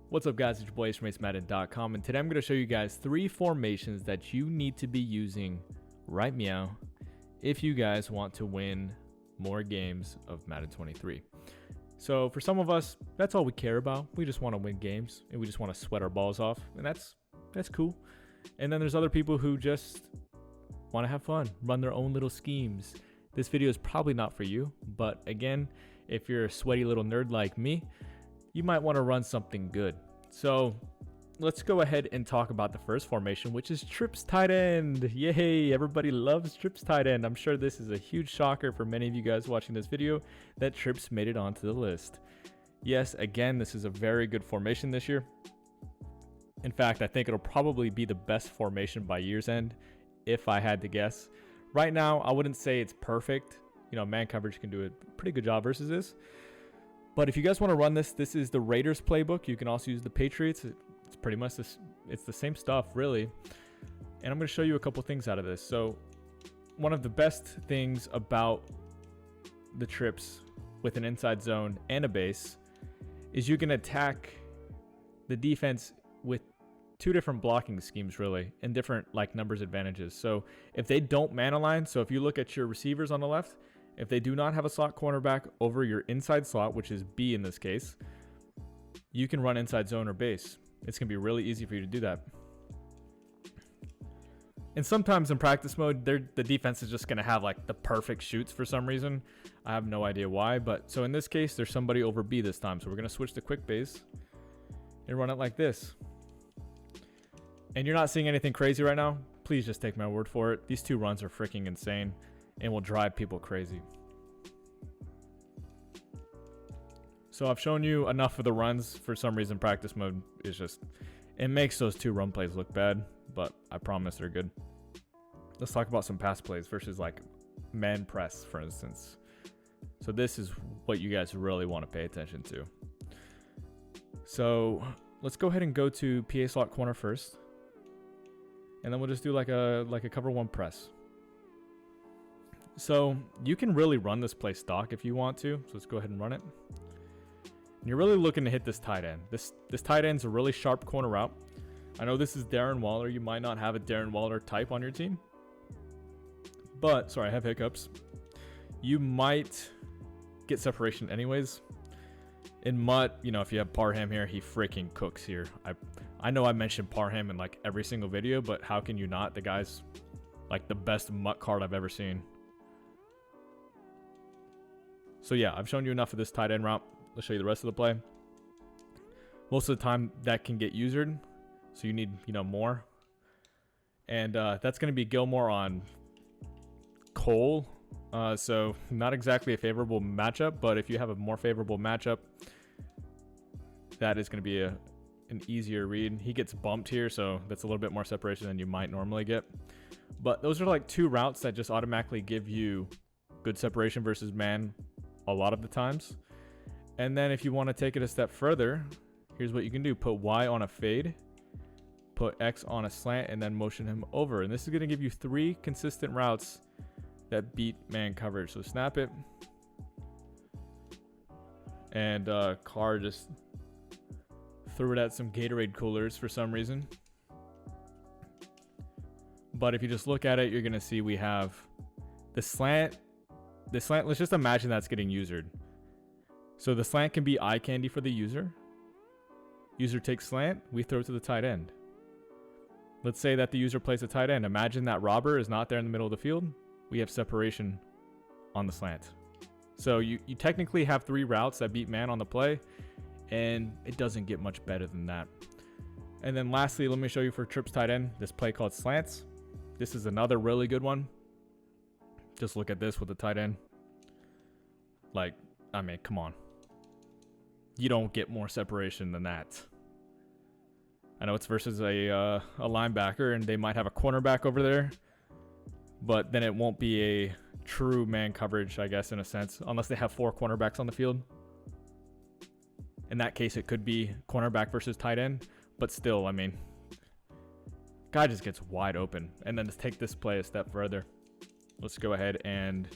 What's up, guys? It's your boy from Madden.com, and today I'm going to show you guys 3 formations that you need to be using right meow if you guys want to win more games of Madden 23. So for some of us, that's all we care about. We just want to win games and we just want to sweat our balls off, and that's cool. And then there's other people who just want to have fun, run their own little schemes. This video is probably not for you, but again, if you're a sweaty little nerd like me, you might want to run something good. So let's go ahead and talk about the first formation, which is trips tight end. Yay, everybody loves trips tight end. I'm sure this is a huge shocker for many of you guys watching this video that trips made it onto the list. Yes, again, this is a very good formation this year. In fact, I think it'll probably be the best formation by year's end, if I had to guess. Right now, I wouldn't say it's perfect. You know, man coverage can do a pretty good job versus this. But if you guys want to run this, this is the Raiders playbook. You can also use the Patriots. It's pretty much this. It's the same stuff, really. And I'm going to show you a couple things out of this. So one of the best things about the trips with an inside zone and a base is you can attack the defense with 2 different blocking schemes, really, and different like numbers advantages. So if they don't man align, so if you look at your receivers on the left, if they do not have a slot cornerback over your inside slot, which is B in this case, you can run inside zone or base. It's going to be really easy for you to do that. And sometimes in practice mode, the defense is just going to have like the perfect shoots for some reason. I have no idea why, but so in this case, there's somebody over B this time. So we're going to switch to quick base and run it like this. And you're not seeing anything crazy right now. Please just take my word for it. These 2 runs are freaking insane and will drive people crazy. So I've shown you enough of the runs. For some reason, practice mode is just, it makes those 2 run plays look bad, but I promise they're good. Let's talk about some pass plays versus like man press, for instance. So this is what you guys really want to pay attention to. So let's go ahead and go to PA slot corner first. And then we'll just do like a cover 1 press. So you can really run this play stock if you want to. So let's go ahead and run it. And you're really looking to hit this tight end. This tight end's a really sharp corner route. I know this is Darren Waller. You might not have a Darren Waller type on your team. But, sorry, I have hiccups. You might get separation anyways. In Mutt, you know, if you have Parham here, he freaking cooks here. I know I mentioned Parham in like every single video, but how can you not? The guy's like the best Mutt card I've ever seen. So yeah, I've shown you enough of this tight end route. Let's show you the rest of the play. Most of the time that can get usered, so you need, you know, more. And that's going to be Gilmore on Cole. So not exactly a favorable matchup, but if you have a more favorable matchup, that is going to be an easier read. He gets bumped here, so that's a little bit more separation than you might normally get. But those are like 2 routes that just automatically give you good separation versus man a lot of the times. And then if you want to take it a step further, here's what you can do. Put Y on a fade, put X on a slant, and then motion him over. And this is going to give you 3 consistent routes that beat man coverage. So snap it. And Carr just threw it at some Gatorade coolers for some reason. But if you just look at it, you're going to see we have the slant. The slant, let's just imagine that's getting usered. So the slant can be eye candy for the user. User takes slant, we throw it to the tight end. Let's say that the user plays a tight end. Imagine that robber is not there in the middle of the field. We have separation on the slant. So you technically have 3 routes that beat man on the play, and it doesn't get much better than that. And then lastly, let me show you for trips tight end, this play called slants. This is another really good one. Just look at this with the tight end. Like, I mean, come on. You don't get more separation than that. I know it's versus a linebacker, and they might have a cornerback over there, but then it won't be a true man coverage, I guess, in a sense, unless they have 4 cornerbacks on the field. In that case, it could be cornerback versus tight end, but still, I mean, guy just gets wide open. And then let's take this play a step further. Let's go ahead and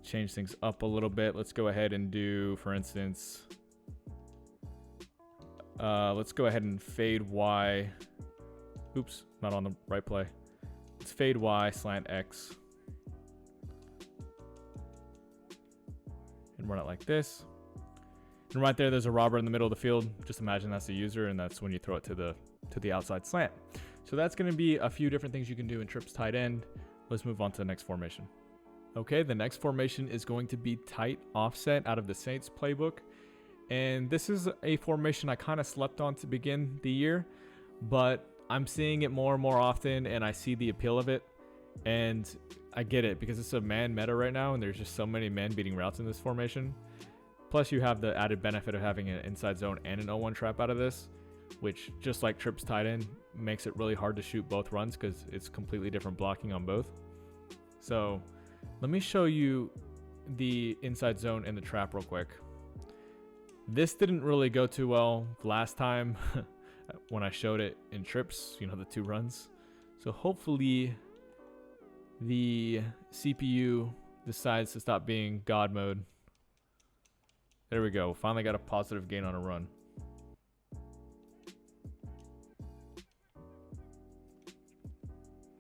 change things up a little bit. Let's go ahead and do, for instance, Let's go ahead and fade Y. Oops, not on the right play. Let's fade Y, slant X. And run it like this. And right there, there's a robber in the middle of the field. Just imagine that's the user, and that's when you throw it to the outside slant. So that's going to be a few different things you can do in trips tight end. Let's move on to the next formation. Okay, the next formation is going to be tight offset out of the Saints playbook. And this is a formation I kind of slept on to begin the year, but I'm seeing it more and more often, and I see the appeal of it. And I get it because it's a man meta right now, and there's just so many man beating routes in this formation. Plus, you have the added benefit of having an inside zone and an 0-1 trap out of this, which, just like trips tight end, makes it really hard to shoot both runs because it's completely different blocking on both. So let me show you the inside zone and the trap real quick. This didn't really go too well last time when I showed it in trips, you know, the 2 runs. So hopefully the CPU decides to stop being God mode. There we go. Finally got a positive gain on a run.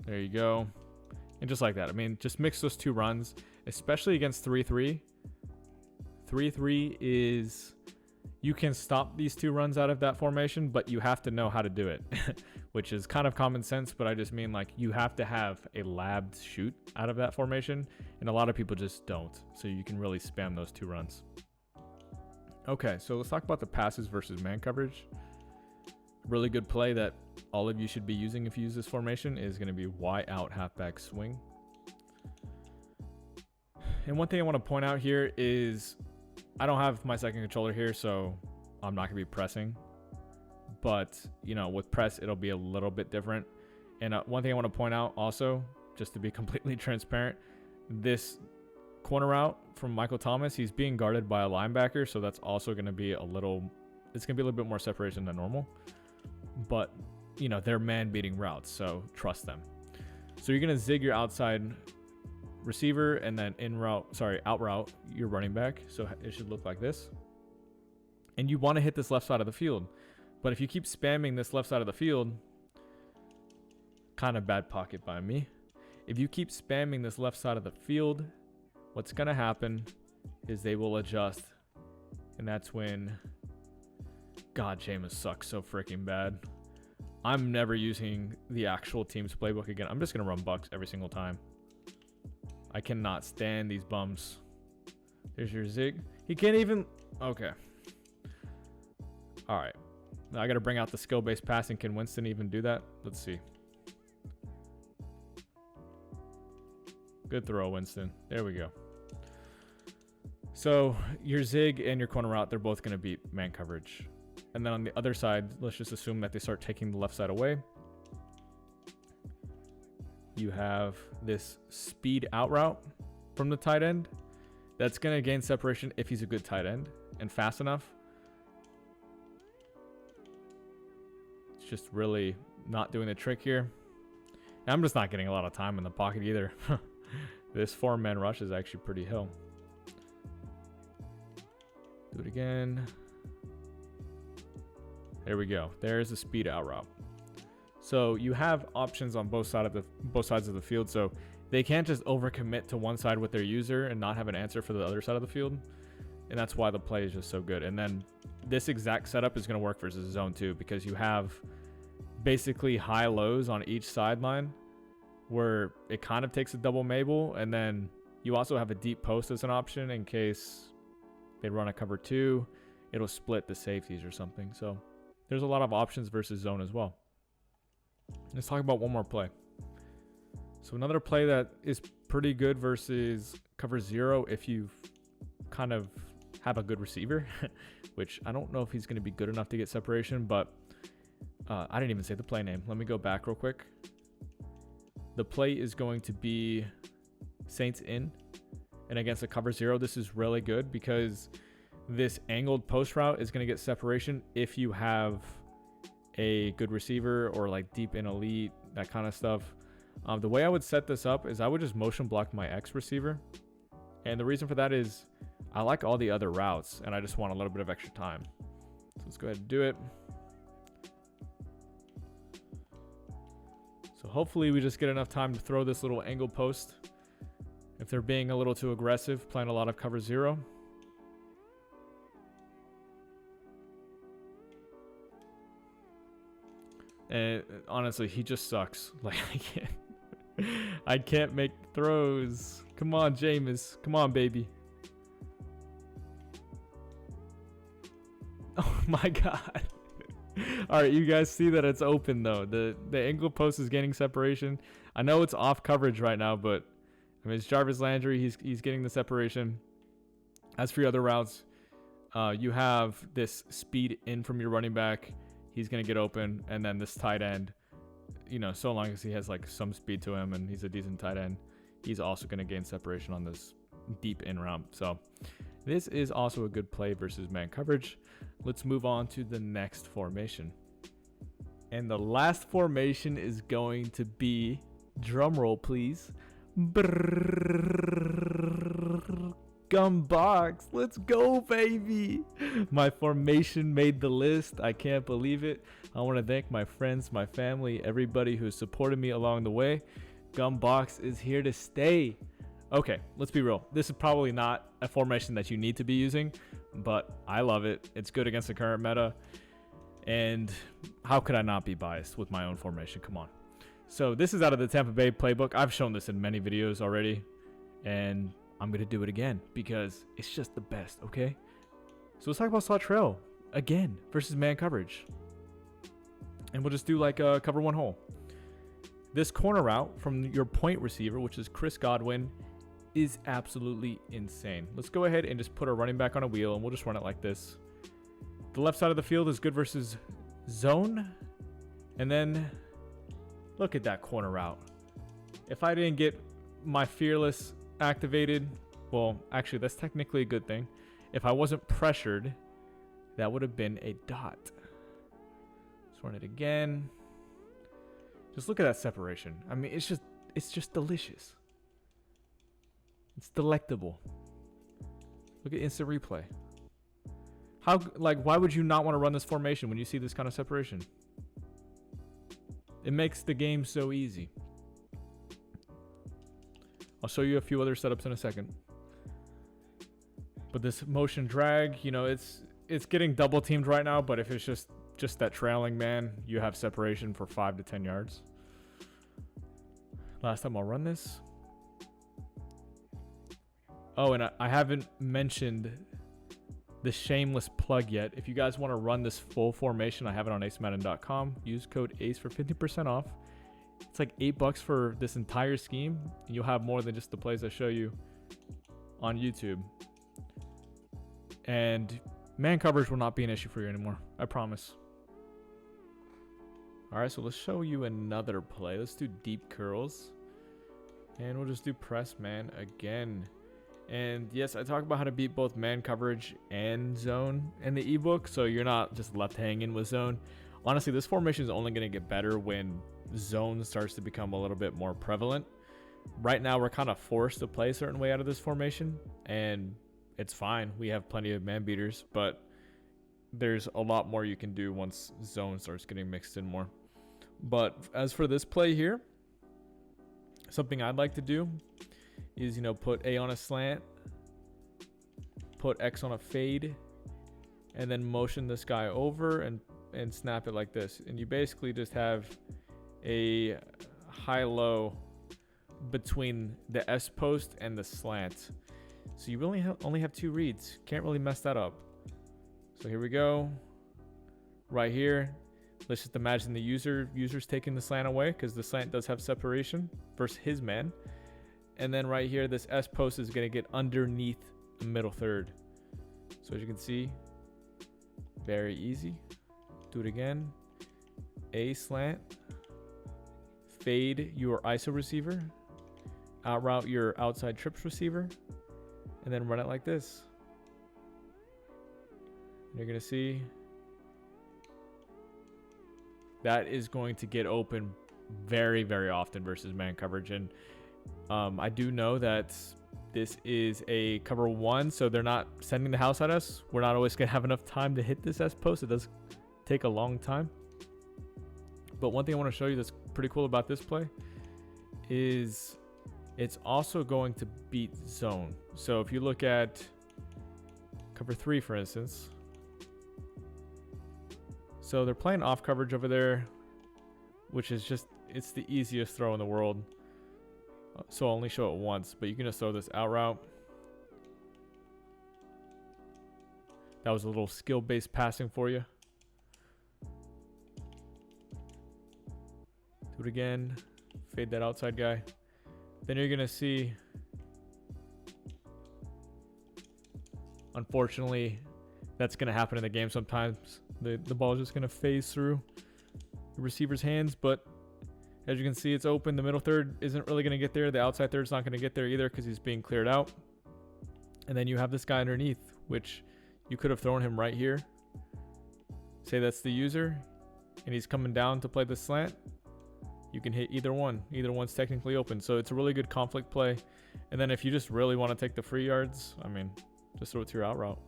There you go. And just like that. I mean, just mix those 2 runs, especially against 3-3. 3-3 is... You can stop these 2 runs out of that formation, but you have to know how to do it, which is kind of common sense, but I just mean like you have to have a labbed shoot out of that formation, and a lot of people just don't. So you can really spam those 2 runs. Okay, so let's talk about the passes versus man coverage. Really good play that all of you should be using if you use this formation is going to be Y out halfback swing. And one thing I want to point out here is I don't have my second controller here, so I'm not going to be pressing. But, you know, with press, it'll be a little bit different. And one thing I want to point out also, just to be completely transparent, this corner route from Michael Thomas, he's being guarded by a linebacker, so that's also going to be it's going to be a little bit more separation than normal. But, you know, they're man-beating routes, so trust them. So you're going to zig your outside receiver and then out route your running back. So it should look like this. And you want to hit this left side of the field. But if you keep spamming this left side of the field, kind of bad pocket by me. If you keep spamming this left side of the field, what's going to happen is they will adjust. And that's when... God, Jameis sucks so freaking bad. I'm never using the actual team's playbook again. I'm just going to run bucks every single time. I cannot stand these bums. There's your zig. He can't even... Okay. All right. Now I got to bring out the skill-based passing. Can Winston even do that? Let's see. Good throw, Winston. There we go. So your zig and your corner route, they're both going to beat man coverage. And then on the other side, let's just assume that they start taking the left side away. You have this speed out route from the tight end. That's going to gain separation if he's a good tight end and fast enough. It's just really not doing the trick here. And I'm just not getting a lot of time in the pocket either. This 4-man rush is actually pretty hill. Do it again. There we go. There's the speed out route. So you have options on both sides of the field. So they can't just overcommit to one side with their user and not have an answer for the other side of the field. And that's why the play is just so good. And then this exact setup is going to work versus zone 2 because you have basically high lows on each sideline where it kind of takes a double Mabel. And then you also have a deep post as an option in case they run a cover 2. It'll split the safeties or something. So there's a lot of options versus zone as well. Let's talk about one more play. So another play that is pretty good versus cover 0 if you kind of have a good receiver, which I don't know if he's going to be good enough to get separation, but I didn't even say the play name. Let me go back real quick. The play is going to be Saints in, and against a cover 0, this is really good because this angled post route is going to get separation if you have a good receiver or like deep in elite, that kind of stuff. The way I would set this up is I would just motion block my X receiver. And the reason for that is I like all the other routes and I just want a little bit of extra time. So let's go ahead and do it. hopefully we just get enough time to throw this little angle post. If they're being a little too aggressive, playing a lot of cover 0. And honestly, he just sucks. Like, I can't make throws. Come on, Jameis. Come on, baby. Oh my God. All right, you guys see that it's open though. The angle post is getting separation. I know it's off coverage right now, but I mean, it's Jarvis Landry. He's getting the separation. As for your other routes, you have this speed in from your running back. He's going to get open. And then this tight end, you know, so long as he has like some speed to him and he's a decent tight end, he's also going to gain separation on this deep in route. So this is also a good play versus man coverage. Let's move on to the next formation. And the last formation is going to be, drum roll please, gun box. Let's go, baby. My formation made the list. I can't believe it. I want to thank my friends, my family, everybody who supported me along the way. Gun box is here to stay. Okay, let's be real. This is probably not a formation that you need to be using, but I love it. It's good against the current meta. And how could I not be biased with my own formation? Come on. So this is out of the Tampa Bay playbook. I've shown this in many videos already, and I'm going to do it again because it's just the best, okay? So let's talk about slot trail again versus man coverage. And we'll just do like a cover 1 hole. This corner route from your point receiver, which is Chris Godwin, is absolutely insane. Let's go ahead and just put our running back on a wheel and we'll just run it like this. The left side of the field is good versus zone. And then look at that corner route. If I didn't get my fearless activated, well, actually that's technically a good thing. If I wasn't pressured, that would have been a dot. Let's run it again. Just look at that separation. I mean, it's just delicious. It's delectable. Look at instant replay. How, like, why would you not want to run this formation when you see this kind of separation? It makes the game so easy. I'll show you a few other setups in a second. But this motion drag, you know, it's getting double teamed right now, but if it's just that trailing man, you have separation for 5 to 10 yards. Last time I'll run this. Oh, and I haven't mentioned the shameless plug yet. If you guys want to run this full formation, I have it on acemadden.com. Use code ACE for 50% off. It's like $8 for this entire scheme. You'll have more than just the plays I show you on YouTube. And man coverage will not be an issue for you anymore. I promise. All right, so let's show you another play. Let's do deep curls. And we'll just do press man again. And yes, I talk about how to beat both man coverage and zone in the ebook, so you're not just left hanging with zone. Honestly, this formation is only going to get better when zone starts to become a little bit more prevalent. Right now, we're kind of forced to play a certain way out of this formation, and it's fine. We have plenty of man beaters, but there's a lot more you can do once zone starts getting mixed in more. But as for this play here, something I'd like to do is, you know, put A on a slant, put X on a fade, and then motion this guy over and snap it like this. And you basically just have a high-low between the S post and the slant. So you really only have 2 reads. Can't really mess that up. So here we go. Right here, let's just imagine the user's taking the slant away because the slant does have separation versus his man. And then right here, this S post is going to get underneath the middle third. So as you can see, very easy. Do it again. A slant. Fade your ISO receiver. Out route your outside trips receiver. And then run it like this. And you're going to see that is going to get open very, very often versus man coverage. And I do know that this is a cover 1, so they're not sending the house at us. We're not always going to have enough time to hit this S post. It does take a long time. But one thing I want to show you that's pretty cool about this play is it's also going to beat zone. So if you look at cover 3, for instance, so they're playing off coverage over there, which is just, it's the easiest throw in the world. So I'll only show it once, but you can just throw this out route. That was a little skill-based passing for you. Do it again. Fade that outside guy. Then you're going to see, unfortunately, that's going to happen in the game sometimes. The ball is just going to phase through the receiver's hands, but as you can see, it's open. The middle third isn't really going to get there. The outside third's not going to get there either because he's being cleared out. And then you have this guy underneath, which you could have thrown him right here. Say that's the user, and he's coming down to play the slant. You can hit either one. Either one's technically open. So it's a really good conflict play. And then if you just really want to take the free yards, I mean, just throw it to your out route.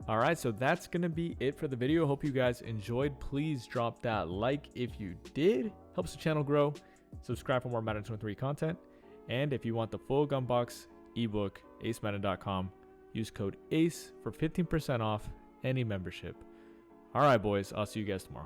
All right, so that's going to be it for the video. Hope you guys enjoyed. Please drop that like if you did. Helps the channel grow. Subscribe for more Madden 23 content. And if you want the full Gunbox ebook, acemadden.com, use code ACE for 15% off any membership. All right, boys, I'll see you guys tomorrow.